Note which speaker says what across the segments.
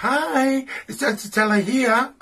Speaker 1: Hi, it's Antitella here.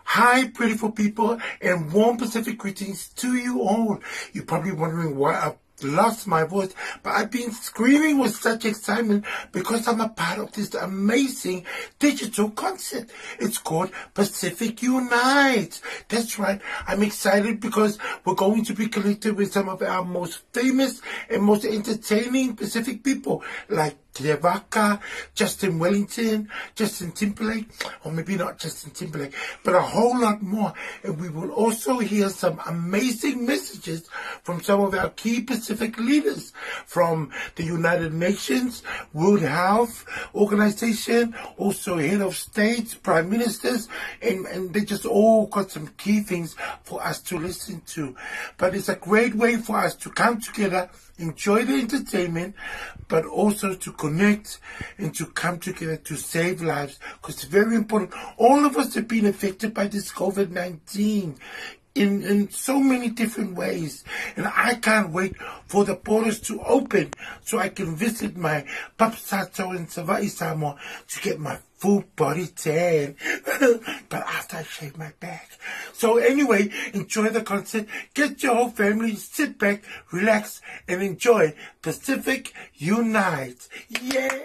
Speaker 1: Hi, beautiful people, and warm Pacific greetings to you all. You're probably wondering why I've lost my voice, but I've been screaming with such excitement because I'm a part of this amazing digital concert. It's called Pacific Unite. That's right. I'm excited because we're going to be connected with some of our most famous and most entertaining Pacific people, like Clearvaka, Justin Wellington, Justin Timberlake, or maybe not Justin Timberlake, but a whole lot more. And we will also hear some amazing messages from some of our key Pacific leaders from the United Nations, World Health Organization, also head of states, prime ministers, and they just all got some key things for us to listen to. But it's a great way for us to come together, enjoy the entertainment, but also to connect and to come together to save lives, because it's very important. All of us have been affected by this COVID-19 in so many different ways, and I can't wait for the borders to open so I can visit my Papsato in Savai'i Samoa to get my full body tan, but after I shave my back. So anyway, enjoy the concert, get your whole family, sit back, relax, and enjoy Pacific Unite. Yeah!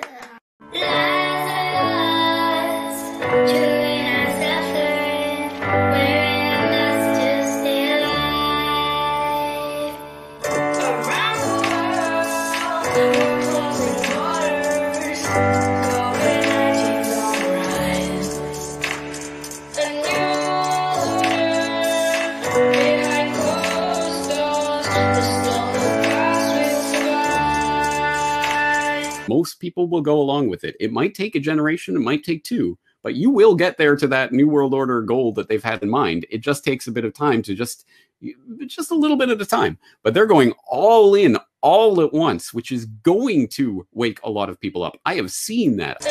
Speaker 2: Most people will go along with it. It might take a generation, it might take two, but you will get there to that New World Order goal that they've had in mind. It just takes a bit of time to just a little bit at a time. But they're going all in, all at once, which is going to wake a lot of people up. I have seen that.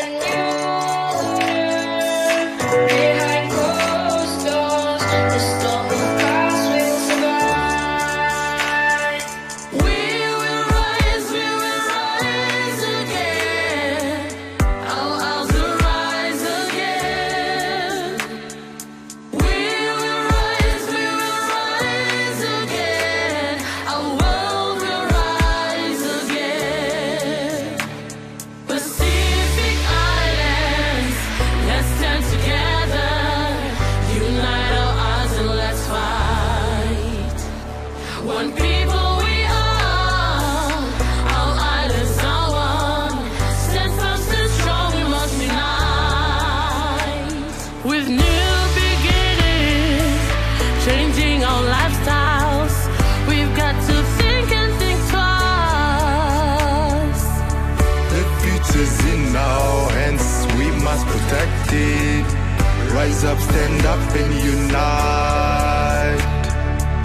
Speaker 3: Rise up, stand up, and unite.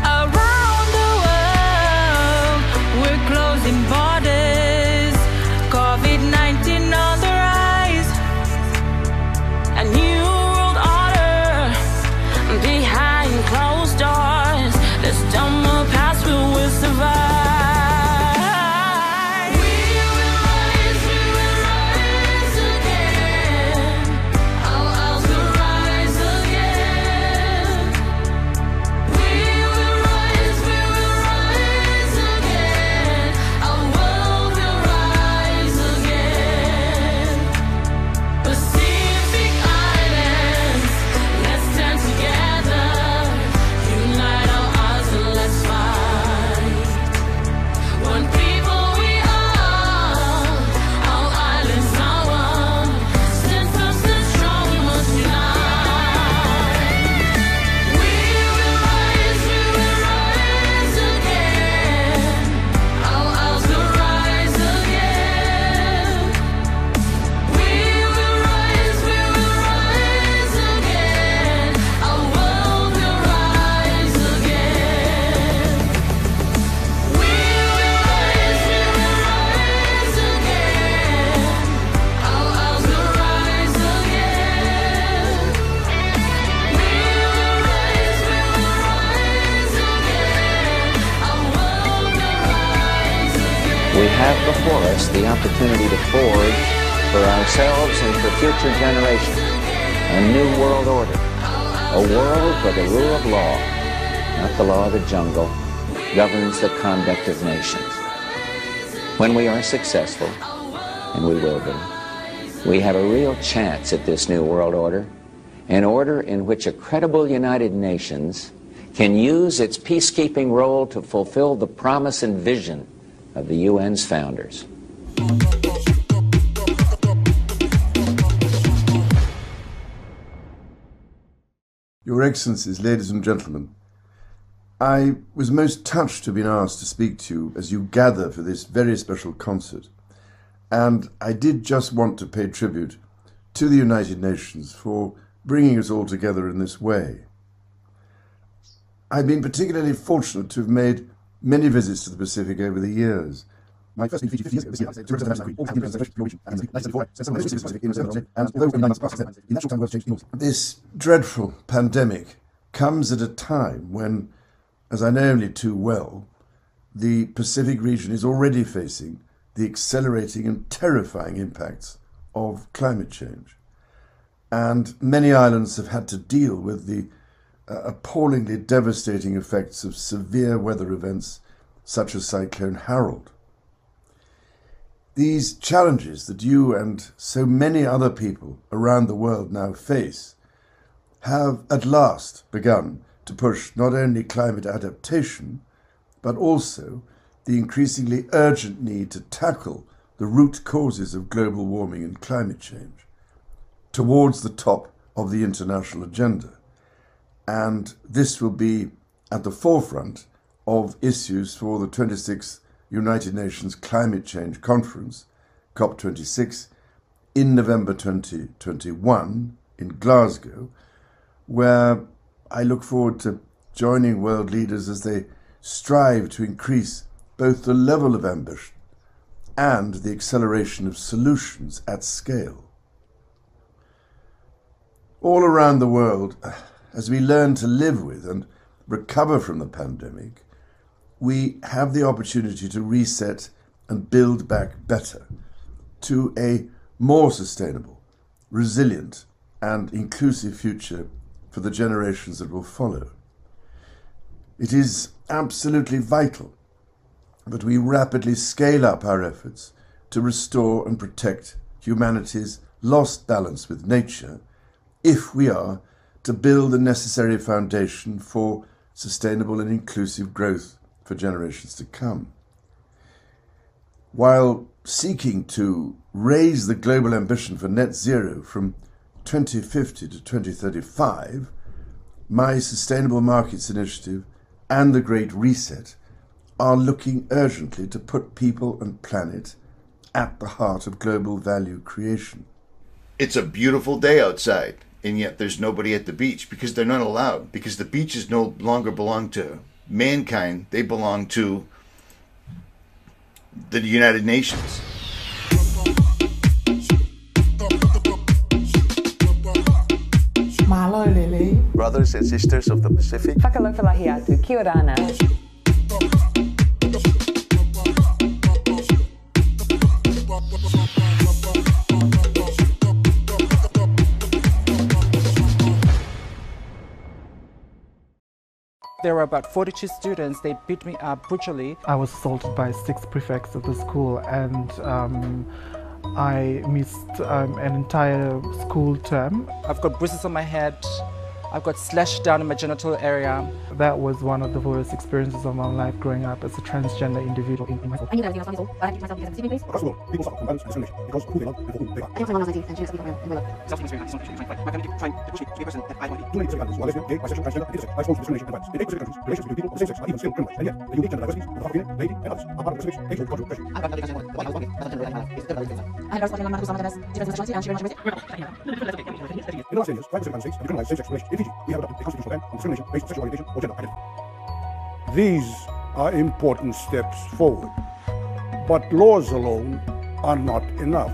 Speaker 4: Around the world, we're closing borders. COVID-19 on the rise. A new world order behind closed doors. The storm will pass, we will survive.
Speaker 5: We have before us the opportunity to forge for ourselves and for future generations. A new world order. A world where the rule of law, not the law of the jungle, governs the conduct of nations. When we are successful, and we will be, we have a real chance at this new world order, an order in which a credible United Nations can use its peacekeeping role to fulfill the promise and vision of the UN's founders.
Speaker 6: Your Excellencies, ladies and gentlemen, I was most touched to have been asked to speak to you as you gather for this very special concert, and I did just want to pay tribute to the United Nations for bringing us all together in this way. I've been particularly fortunate to have made many visits to the Pacific over the years. My first Fiji 50 years ago this year, to represent the all your region, and like I said before, some of the Pacific in and although in 9 months past, the natural time world changed enormously. This dreadful pandemic comes at a time when, as I know only too well, the Pacific region is already facing the accelerating and terrifying impacts of climate change. And many islands have had to deal with the appallingly devastating effects of severe weather events such as Cyclone Harold. These challenges that you and so many other people around the world now face have at last begun to push not only climate adaptation, but also the increasingly urgent need to tackle the root causes of global warming and climate change towards the top of the international agenda. And this will be at the forefront of issues for the 26th United Nations Climate Change Conference, COP26, in November 2021 in Glasgow, where I look forward to joining world leaders as they strive to increase both the level of ambition and the acceleration of solutions at scale. All around the world, as we learn to live with and recover from the pandemic, we have the opportunity to reset and build back better to a more sustainable, resilient, and inclusive future for the generations that will follow. It is absolutely vital that we rapidly scale up our efforts to restore and protect humanity's lost balance with nature if we are to build the necessary foundation for sustainable and inclusive growth for generations to come. While seeking to raise the global ambition for net zero from 2050 to 2035, my Sustainable Markets Initiative and the Great Reset are looking urgently to put people and planet at the heart of global value creation.
Speaker 7: It's a beautiful day outside, and yet there's nobody at the beach because they're not allowed, because the beaches no longer belong to mankind, they belong to the United Nations.
Speaker 8: Malo Lily.
Speaker 3: Brothers and sisters of the Pacific.
Speaker 9: Whakalofalahiatu, kia ora.
Speaker 10: There were about 42 students. They beat me up brutally.
Speaker 11: I was assaulted by 6 prefects of the school, and I missed an entire school term.
Speaker 10: I've got bruises on my head. I've got slashed down in my genital area.
Speaker 11: That was one of the worst experiences of my life growing up as a transgender individual in my school.
Speaker 12: I knew that I was being but I keep myself because of please. Across the world, people suffer from violence and discrimination because of who they love and for whom they are. I am 19 and she is speaking in my love. Self-esteem is very high. My family keep trying to push me to be a person that I want to be. Too many Pacific Islanders who are lesbian, gay, bisexual, transgender, and intersex are exposed to discrimination and violence. In 8 Pacific countries, relations between people of the same sex are even still criminalized, and yet the unique gender diversities of the African, lady, and others are part of the Pacific's age-old cultural tradition. I had a spotting on my who's on the best. Different sexuality and she very much
Speaker 6: In the last 10 years, 5 Pacific Island states have decriminalized same-sex relations. In Fiji, we have adopted a constitutional ban on discrimination based on sexual orientation or gender identity.
Speaker 13: These are important steps forward, but laws alone are not enough.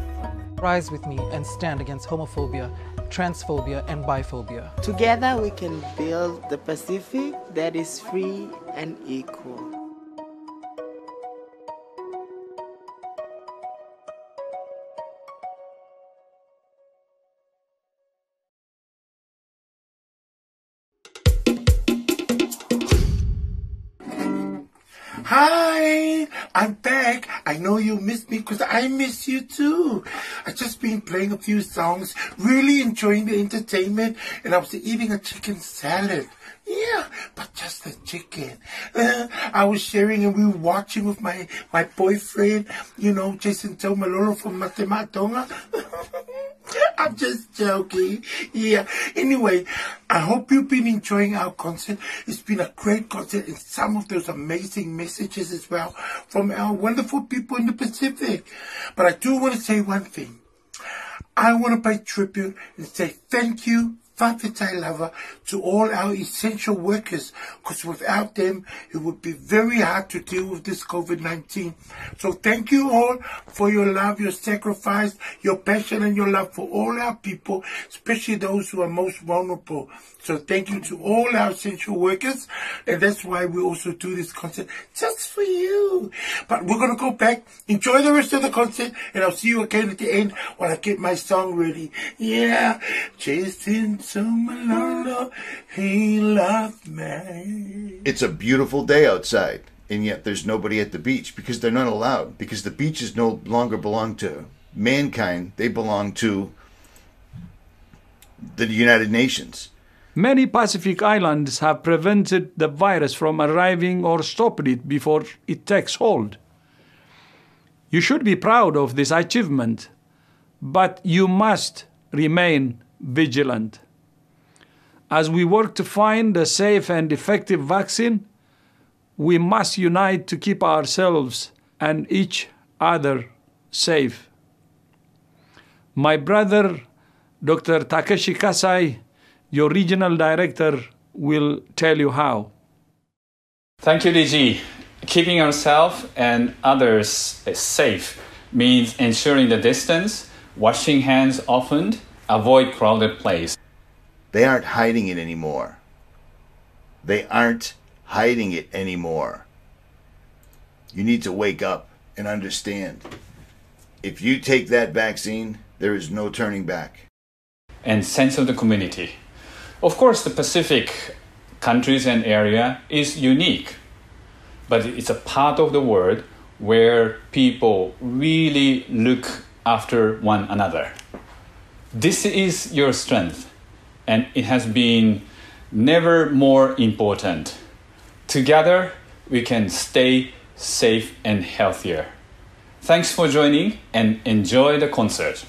Speaker 14: Rise with me and stand against homophobia, transphobia, and biphobia.
Speaker 15: Together we can build the Pacific that is free and equal.
Speaker 1: Hi, I'm back. I know you missed me because I miss you too. I just been playing a few songs, really enjoying the entertainment, and I was eating a chicken salad. Yeah, but just the chicken. I was sharing and we were watching with my boyfriend, you know, Jason Tomalolo from Matematonga. I'm just joking. Yeah. Anyway, I hope you've been enjoying our concert. It's been a great concert and some of those amazing messages as well from our wonderful people in the Pacific. But I do want to say one thing. I want to pay tribute and say thank you, Whawhetai Lava, to all our essential workers, because without them, it would be very hard to deal with this COVID-19. So thank you all for your love, your sacrifice, your passion, and your love for all our people, especially those who are most vulnerable. So thank you to all our essential workers, and that's why we also do this concert just for you. But we're going to go back, enjoy the rest of the concert, and I'll see you again at the end while I get my song ready. Yeah, Jason Tomalolo, he loved me.
Speaker 7: It's a beautiful day outside, and yet there's nobody at the beach because they're not allowed, because the beaches no longer belong to mankind. They belong to the United Nations.
Speaker 8: Many Pacific islands have prevented the virus from arriving or stopped it before it takes hold. You should be proud of this achievement, but you must remain vigilant. As we work to find a safe and effective vaccine, we must unite to keep ourselves and each other safe. My brother, Dr. Takeshi Kasai, your regional director, will tell you how.
Speaker 16: Thank you, DG. Keeping ourselves and others safe means ensuring the distance, washing hands often, avoid crowded places.
Speaker 7: They aren't hiding it anymore. They aren't hiding it anymore. You need to wake up and understand. If you take that vaccine, there is no turning back.
Speaker 16: And sense of the community. Of course, the Pacific countries and area is unique, but it's a part of the world where people really look after one another. This is your strength, and it has been never more important. Together, we can stay safe and healthier. Thanks for joining and enjoy the concert.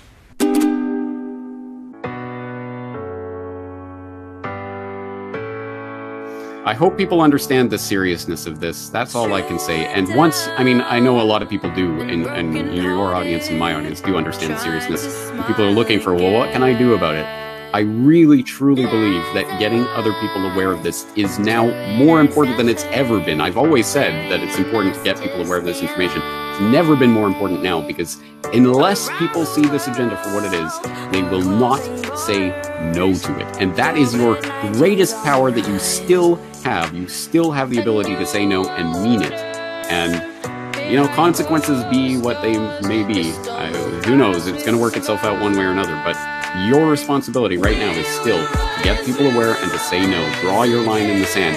Speaker 2: I hope people understand the seriousness of this. That's all I can say. And once, I mean, I know a lot of people do, and your audience and my audience do understand the seriousness. And people are looking for, well, what can I do about it? I really, truly believe that getting other people aware of this is now more important than it's ever been. I've always said that it's important to get people aware of this information. It's never been more important now, because unless people see this agenda for what it is, they will not say no to it. And that is your greatest power that you still have. You still have the ability to say no and mean it. And, you know, consequences be what they may be. Who knows? It's going to work itself out one way or another. But your responsibility right now is still to get people aware and to say no. Draw your line in the sand.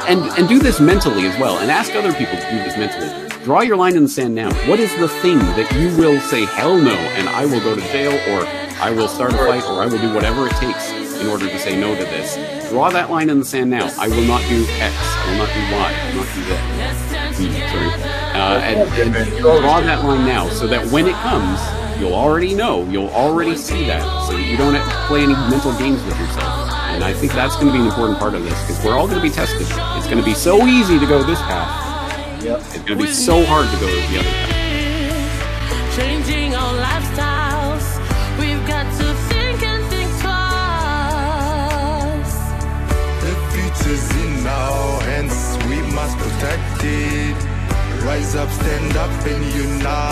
Speaker 2: And do this mentally as well. And ask other people to do this mentally. Draw your line in the sand now. What is the thing that you will say hell no, and I will go to jail, or I will start a fight, or I will do whatever it takes in order to say no to this? Draw that line in the sand now. I will not do X. I will not do Y. I will not do that. And draw that line now, so that when it comes, you'll already know. You'll already see that, so that you don't have to play any mental games with yourself. And I think that's going to be an important part of this, because we're all going to be tested. It's going to be so easy to go this path. Yep. It's going to be so hard to go the other path.
Speaker 4: Changing our lifestyles, we've got to think and think twice.
Speaker 17: The future's in our hands, we must protect it. Rise up, stand up and unite.